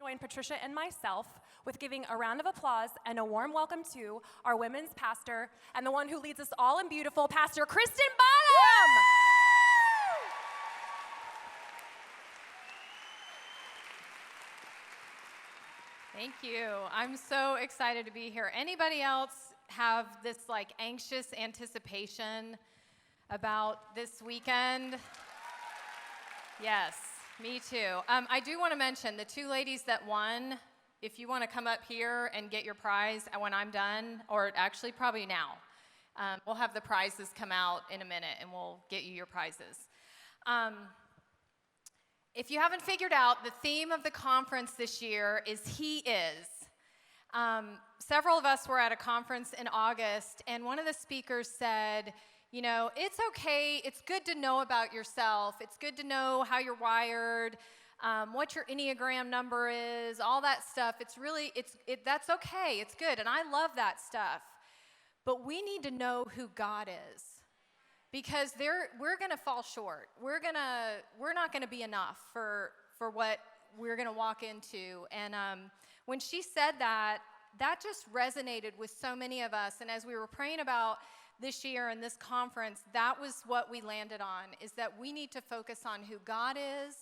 join Patricia and myself with giving a round of applause and a warm welcome to our women's pastor and the one who leads us all in beautiful, Pastor Kristin Bonham. Thank you. I'm so excited to be here. Anybody else have this like anxious anticipation about this weekend? Yes, me too. I do want to mention the two ladies that won. If you want to come up here and get your prize when I'm done, or actually probably now, we'll have the prizes come out in a minute and we'll get you your prizes. If you haven't figured out, the theme of the conference this year is He Is. Several of us were at a conference in August, and one of the speakers said, you know, it's okay, it's good to know about yourself, it's good to know how you're wired, what your Enneagram number is, all that stuff. That's okay, it's good, and I love that stuff. But we need to know who God is, because we're gonna fall short. We're not gonna be enough for what we're gonna walk into. And when she said that just resonated with so many of us. And as we were praying about this year and this conference, that was what we landed on, is that we need to focus on who God is,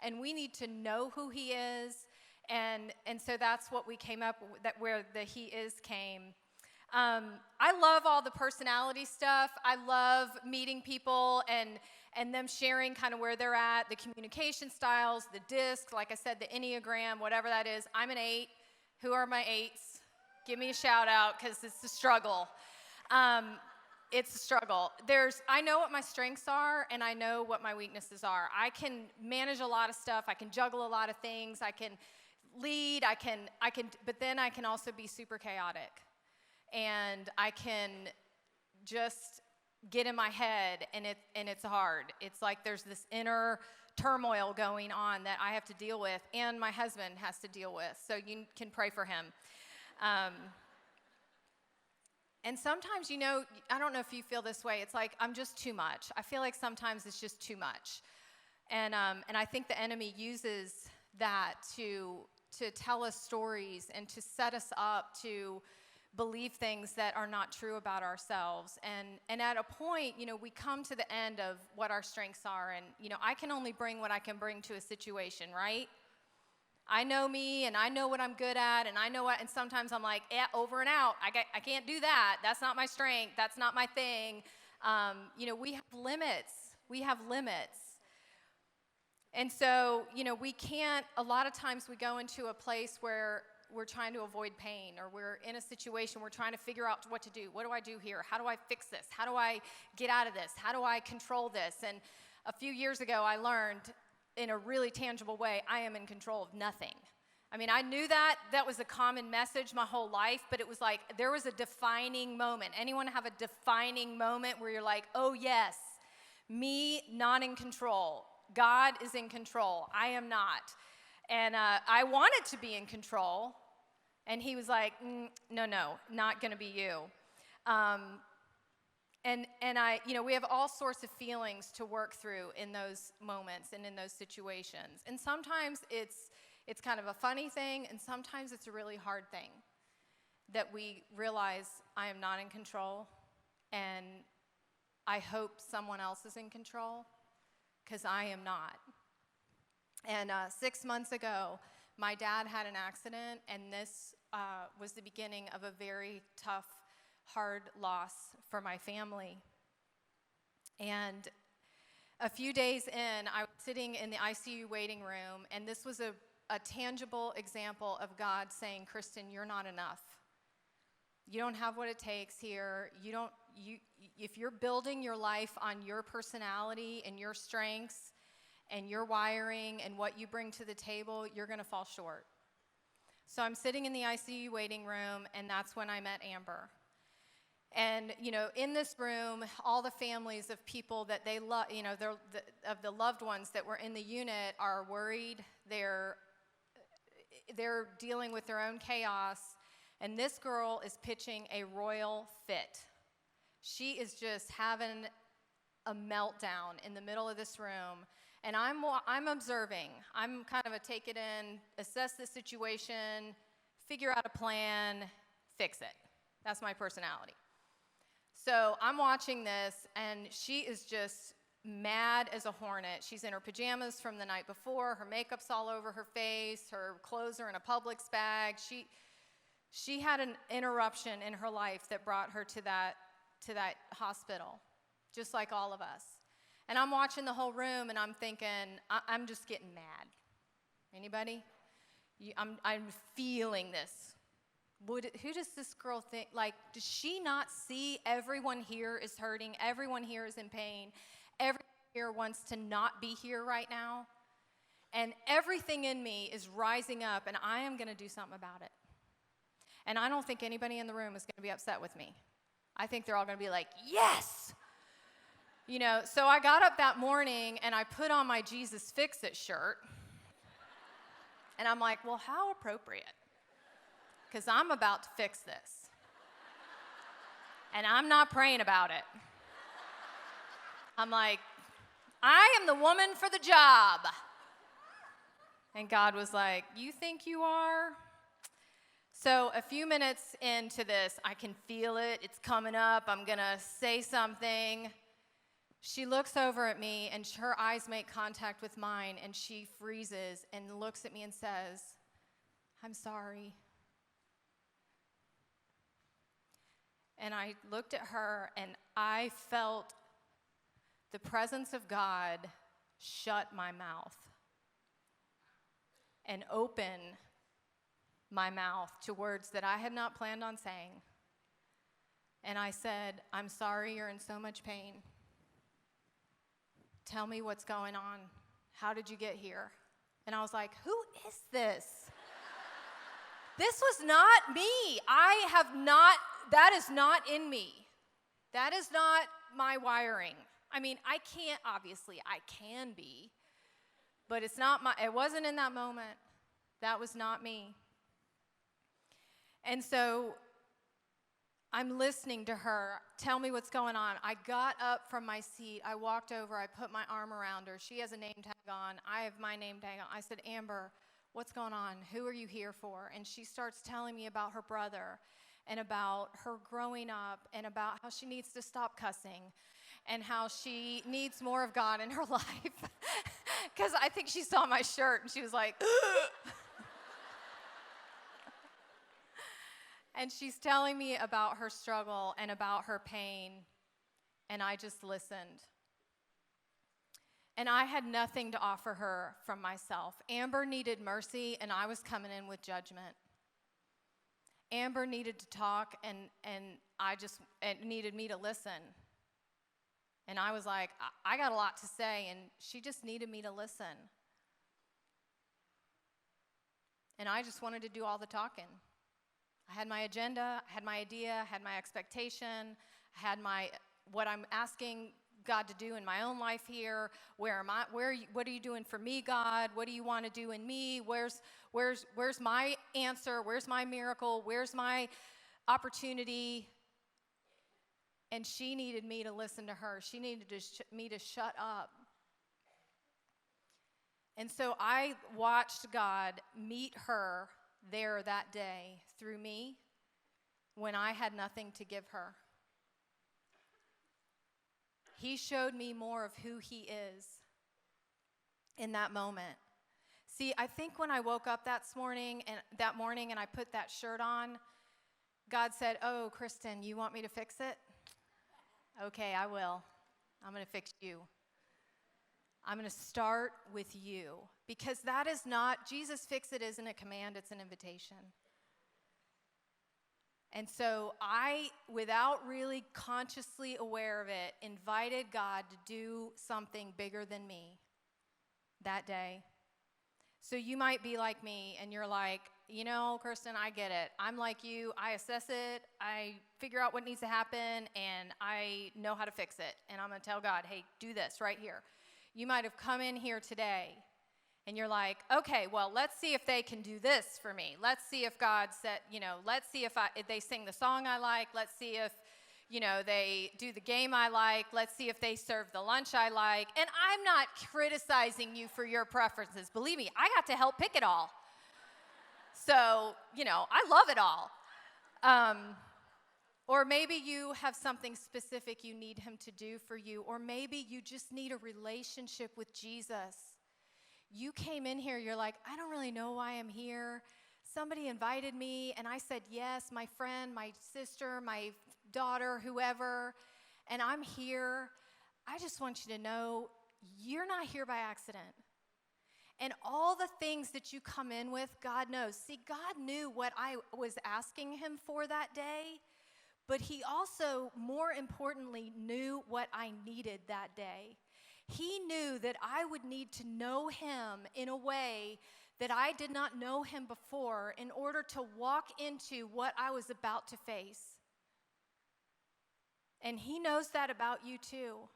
and we need to know who He is. And so that's what we came up with, where the He Is came. I love all the personality stuff. I love meeting people and them sharing kind of where they're at, the communication styles, the DISC, like I said, the Enneagram, whatever that is. I'm an 8. Who are my 8s? Give me a shout out, because it's a struggle. It's a struggle. I know what my strengths are, and I know what my weaknesses are. I can manage a lot of stuff. I can juggle a lot of things. I can lead. But then I can also be super chaotic. And I can just get in my head, and it's hard. It's like there's this inner turmoil going on that I have to deal with, and my husband has to deal with. So you can pray for him. And sometimes, you know, I don't know if you feel this way. It's like I'm just too much. I feel like sometimes it's just too much. And I think the enemy uses that to tell us stories and to set us up to believe things that are not true about ourselves. And at a point, you know, we come to the end of what our strengths are. And, you know, I can only bring what I can bring to a situation, right? I know me, and I know what I'm good at, and I know what, and sometimes I'm like, over and out. I can't do that. That's not my strength. That's not my thing. You know, we have limits. We have limits. And so, you know, we can't, a lot of times we go into a place where we're trying to avoid pain, or we're in a situation we're trying to figure out what to do. What do I do here? How do I fix this? How do I get out of this? How do I control this? And a few years ago, I learned in a really tangible way, I am in control of nothing. I mean, I knew that was a common message my whole life, but it was like there was a defining moment. Anyone have a defining moment where you're like, oh yes, me not in control. God is in control. I am not. And I wanted to be in control, and He was like, no, not going to be you. And I, you know, we have all sorts of feelings to work through in those moments and in those situations. And sometimes it's kind of a funny thing, and sometimes it's a really hard thing that we realize I am not in control, and I hope someone else is in control, because I am not. And 6 months ago, my dad had an accident, and this was the beginning of a very tough, hard loss for my family. And a few days in, I was sitting in the ICU waiting room, and this was a tangible example of God saying, Kristin, you're not enough. You don't have what it takes here. If you're building your life on your personality and your strengths and your wiring and what you bring to the table, you're going to fall short. So I'm sitting in the ICU waiting room, and that's when I met Amber. And, you know, in this room, all the families of people that they love, you know, of the loved ones that were in the unit are worried. They're dealing with their own chaos. And this girl is pitching a royal fit. She is just having a meltdown in the middle of this room. And I'm observing. I'm kind of a take it in, assess the situation, figure out a plan, fix it. That's my personality. So I'm watching this, and she is just mad as a hornet. She's in her pajamas from the night before. Her makeup's all over her face. Her clothes are in a Publix bag. She had an interruption in her life that brought her to that hospital, just like all of us. And I'm watching the whole room, and I'm thinking, I'm just getting mad. Anybody? I'm feeling this. Who does this girl think? Like, does she not see everyone here is hurting? Everyone here is in pain. Everyone here wants to not be here right now. And everything in me is rising up, and I am going to do something about it. And I don't think anybody in the room is going to be upset with me. I think they're all going to be like, yes! You know, so I got up that morning, and I put on my Jesus Fix-It shirt. And I'm like, well, how appropriate. Because I'm about to fix this. And I'm not praying about it. I'm like, I am the woman for the job. And God was like, you think you are? So a few minutes into this, I can feel it. It's coming up. I'm going to say something. She looks over at me, and her eyes make contact with mine, and she freezes and looks at me and says, I'm sorry. And I looked at her, and I felt the presence of God shut my mouth and open my mouth to words that I had not planned on saying. And I said, I'm sorry you're in so much pain. Tell me what's going on. How did you get here? And I was like, who is this? This was not me. That is not in me. That is not my wiring. I mean, I can be, but it wasn't in that moment. That was not me. And so I'm listening to her. Tell me what's going on. I got up from my seat. I walked over. I put my arm around her. She has a name tag on. I have my name tag on. I said, Amber, what's going on? Who are you here for? And she starts telling me about her brother and about her growing up and about how she needs to stop cussing and how she needs more of God in her life. Because I think she saw my shirt and she was like, ugh. And she's telling me about her struggle and about her pain, and I just listened. And I had nothing to offer her from myself. Amber needed mercy, and I was coming in with judgment. Amber needed to talk, and it needed me to listen. And I was like, I got a lot to say, and she just needed me to listen. And I just wanted to do all the talking. I had my agenda, I had my idea, I had my expectation, I had what I'm asking God to do in my own life here. What are you doing for me, God? What do you want to do in me? Where's my answer? Where's my miracle? Where's my opportunity? And she needed me to listen to her. She needed me to shut up. And so I watched God meet her there that day through me when I had nothing to give her. He showed me more of who he is in that moment. See, I think when I woke up that morning and I put that shirt on, God said, oh, Kristin, you want me to fix it? Okay, I will. I'm going to fix you. I'm going to start with you. Because that is not, Jesus Fix It isn't a command, it's an invitation. And so I, without really consciously aware of it, invited God to do something bigger than me that day. So you might be like me and you're like, you know, Kristin, I get it. I'm like you. I assess it. I figure out what needs to happen, and I know how to fix it. And I'm going to tell God, hey, do this right here. You might have come in here today, and you're like, okay, well, let's see if they can do this for me. Let's see if God said, let's see if they sing the song I like. Let's see if, they do the game I like. Let's see if they serve the lunch I like. And I'm not criticizing you for your preferences. Believe me, I got to help pick it all. So, I love it all. Or maybe you have something specific you need him to do for you. Or maybe you just need a relationship with Jesus. You came in here, you're like, I don't really know why I'm here. Somebody invited me, and I said yes, my friend, my sister, my daughter, whoever, and I'm here. I just want you to know you're not here by accident. And all the things that you come in with, God knows. See, God knew what I was asking him for that day, but he also, more importantly, knew what I needed that day. He knew that I would need to know him in a way that I did not know him before in order to walk into what I was about to face. And he knows that about you too.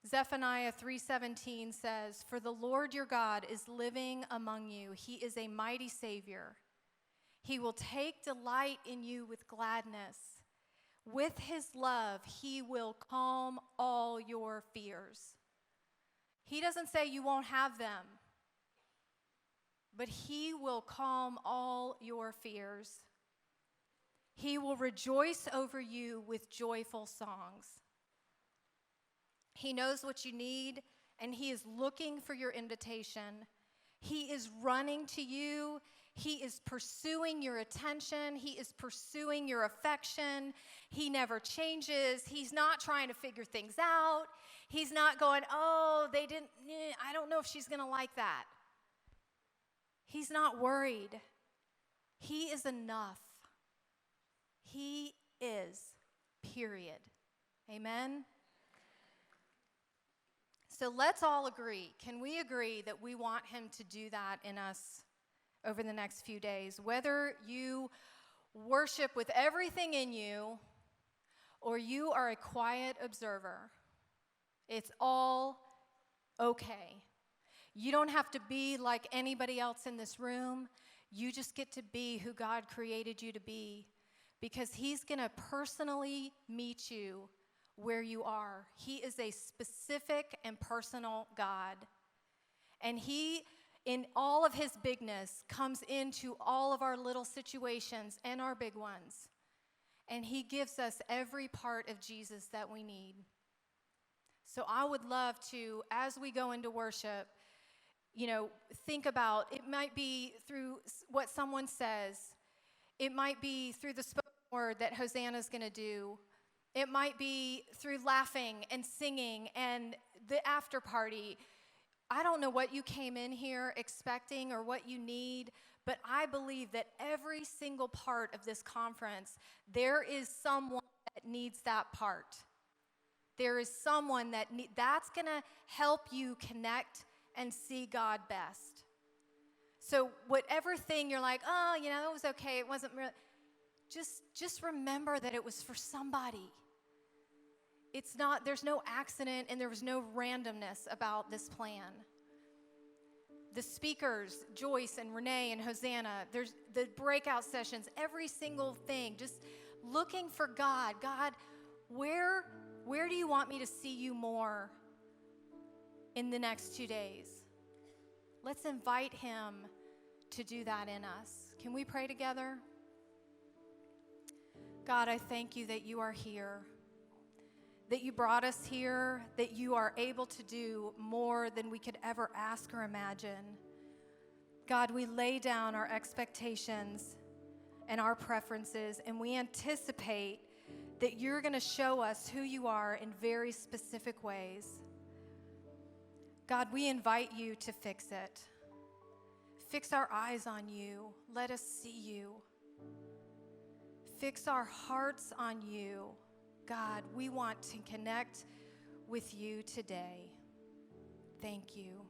Zephaniah 3:17 says, "For the Lord your God is living among you. He is a mighty Savior. He will take delight in you with gladness. With his love, he will calm all your fears." He doesn't say you won't have them, but he will calm all your fears. He will rejoice over you with joyful songs. He knows what you need, and he is looking for your invitation. He is running to you. He is pursuing your attention. He is pursuing your affection. He never changes. He's not trying to figure things out. He's not going, I don't know if she's going to like that. He's not worried. He is enough. He is, period. Amen? So let's all agree. Can we agree that we want him to do that in us over the next few days? Whether you worship with everything in you or you are a quiet observer, it's all okay. You don't have to be like anybody else in this room. You just get to be who God created you to be, because he's going to personally meet you where you are. He is a specific and personal God. And he, in all of his bigness, comes into all of our little situations and our big ones. And he gives us every part of Jesus that we need. So I would love to, as we go into worship, think about, it might be through what someone says. It might be through the spoken word that Hosanna's going to do. It might be through laughing and singing and the after party. I don't know what you came in here expecting or what you need, but I believe that every single part of this conference, there is someone that needs that part. There is someone that's going to help you connect and see God best. So whatever thing you're like, it was okay, it wasn't really, just remember that it was for somebody. There's no accident and there was no randomness about this plan. The speakers, Joyce and Renee and Hosanna, there's the breakout sessions, every single thing, just looking for God. God, where do you want me to see you more in the next 2 days? Let's invite him to do that in us. Can we pray together? God, I thank you that you are here, that you brought us here, that you are able to do more than we could ever ask or imagine. God, we lay down our expectations and our preferences, and we anticipate that you're going to show us who you are in very specific ways. God, we invite you to fix it. Fix our eyes on you. Let us see you. Fix our hearts on you. God, we want to connect with you today. Thank you.